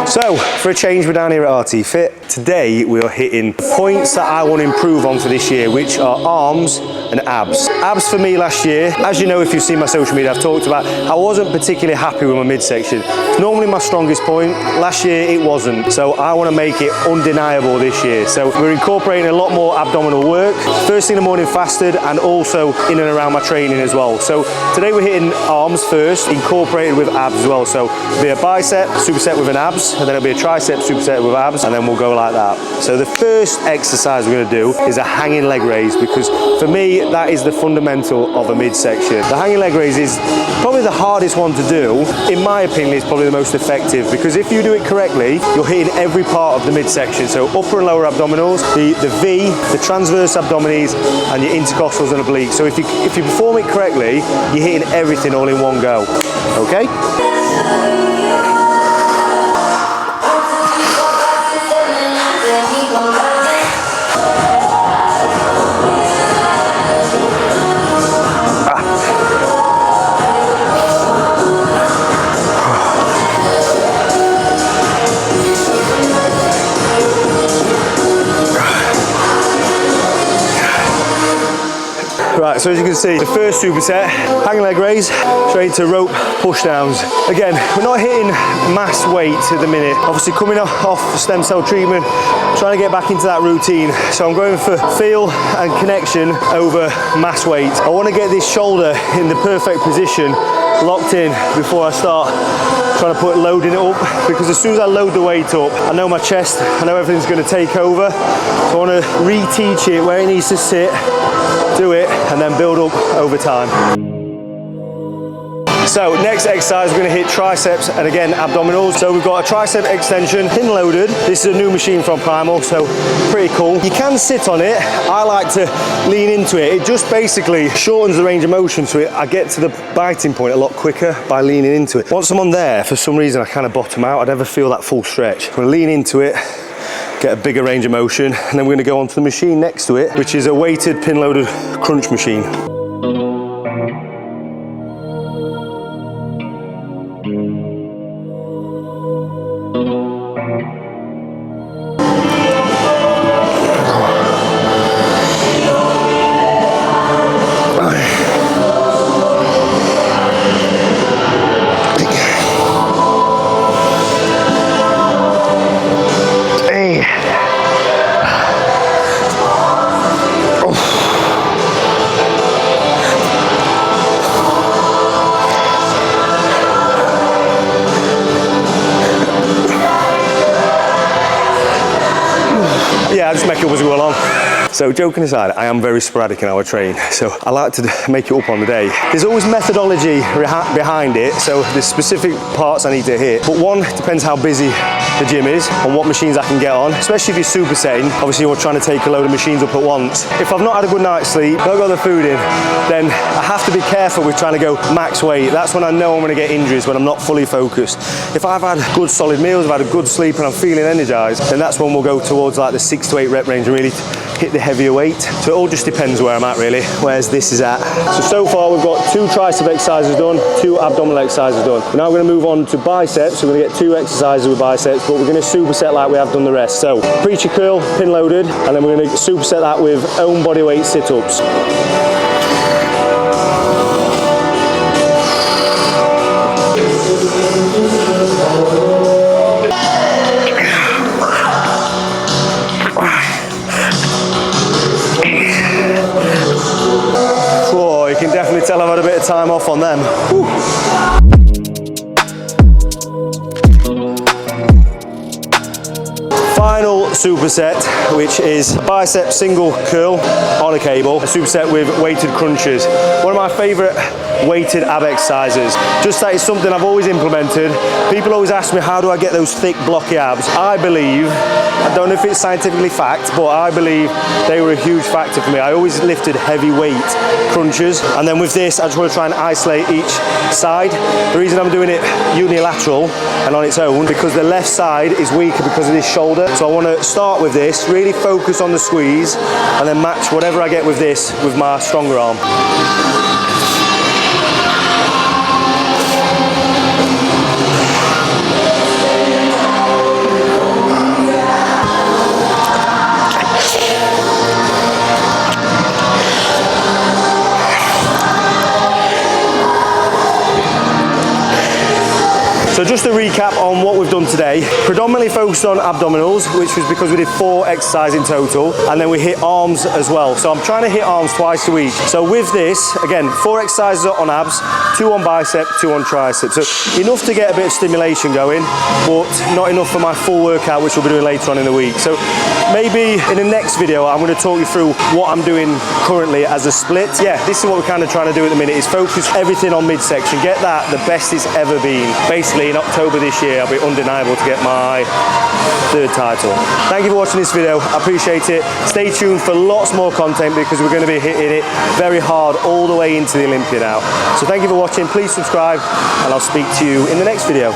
So, for a change, we're down here at RT Fit. Today, we are hitting points that I want to improve on for this year, which are arms and abs. Abs for me last year, as you know if you've seen my social media, I've talked about, I wasn't particularly happy with my midsection. It's normally my strongest point. Last year, it wasn't. So, I want to make it undeniable this year. So, we're incorporating a lot more abdominal work. First thing in the morning fasted, and also in and around my training as well. So, today we're hitting arms first, incorporated with abs as well. So, it'll be a bicep superset with an abs, and then it'll be a tricep superset with abs, and then we'll go like that. So the first exercise we're going to do is a hanging leg raise, because for me that is the fundamental of a midsection. The hanging leg raise is probably the hardest one to do. In my opinion, it's probably the most effective, because if you do it correctly, you're hitting every part of the midsection. So upper and lower abdominals, the V, the transverse abdominis, and your intercostals and obliques. So if you perform it correctly, you're hitting everything all in one go. Okay? Right, so as you can see, the first superset, hanging leg raise, straight to rope push downs. Again, we're not hitting mass weight at the minute. Obviously coming off stem cell treatment, trying to get back into that routine. So I'm going for feel and connection over mass weight. I want to get this shoulder in the perfect position, locked in, before I start trying to put loading it up, because as soon as I load the weight up, I know my chest, I know everything's going to take over. So I want to reteach it where it needs to sit, do it, and then build up over time. So next exercise, we're going to hit triceps and again abdominals. So we've got a tricep extension, pin loaded. This is a new machine from Primal, so pretty cool. You can sit on it. I like to lean into it. It just basically shortens the range of motion, so I get to the biting point a lot quicker by leaning into it. Once I'm on there, for some reason I kind of bottom out. I never feel that full stretch. I'm going to lean into it, get a bigger range of motion, and then we're going to go onto the machine next to it, which is a weighted pin loaded crunch machine. Yeah, I just make it up as we go along. So joking aside, I am very sporadic in how I train, so I like to make it up on the day. There's always methodology behind it, so there's specific parts I need to hit, but one, depends how busy the gym is and what machines I can get on, especially if you're supersetting. Obviously you're trying to take a load of machines up at once. If I've not had a good night's sleep, not got the food in, then I have to be careful with trying to go max weight. That's when I know I'm going to get injuries, when I'm not fully focused. If I've had good solid meals, I've had a good sleep and I'm feeling energized, then that's when we'll go towards like the 6 to 8 rep range and really hit the heavier weight. So it all just depends where I'm at really, whereas this is at. So far we've got 2 tricep exercises done, 2 abdominal exercises done. We're now going to move on to biceps. So we're going to get 2 exercises with biceps, but we're going to superset like we have done the rest. So preacher curl, pin loaded, and then we're going to superset that with own body weight sit-ups. Oh, you can definitely tell I've had a bit of time off on them. Whew. Final superset, which is bicep single curl on a cable, a superset with weighted crunches. One of my favorite weighted ab exercises. Just that is something I've always implemented. People always ask me, how do I get those thick blocky abs? I believe, I don't know if it's scientifically fact, but I believe they were a huge factor for me. I always lifted heavy weight crunches, and then with this I just want to try and isolate each side. The reason I'm doing it unilateral and on its own, because the left side is weaker because of this shoulder. So I want to start with this, really focus on the squeeze, and then match whatever I get with this with my stronger arm. recap on what we've done today. Predominantly focused on abdominals, which was because we did 4 exercises in total, and then we hit arms as well. So I'm trying to hit arms twice a week. So with this, again, 4 exercises on abs, 2 on bicep, 2 on triceps. So enough to get a bit of stimulation going, but not enough for my full workout, which we'll be doing later on in the week. So maybe in the next video, I'm going to talk you through what I'm doing currently as a split. Yeah, this is what we're kind of trying to do at the minute, is focus everything on midsection, get that the best it's ever been. Basically, in October this year, I'll be undeniable to get my 3rd title. Thank you for watching this video. I appreciate it. Stay tuned for lots more content because we're going to be hitting it very hard all the way into the Olympia now. So thank you for watching. Please subscribe and I'll speak to you in the next video.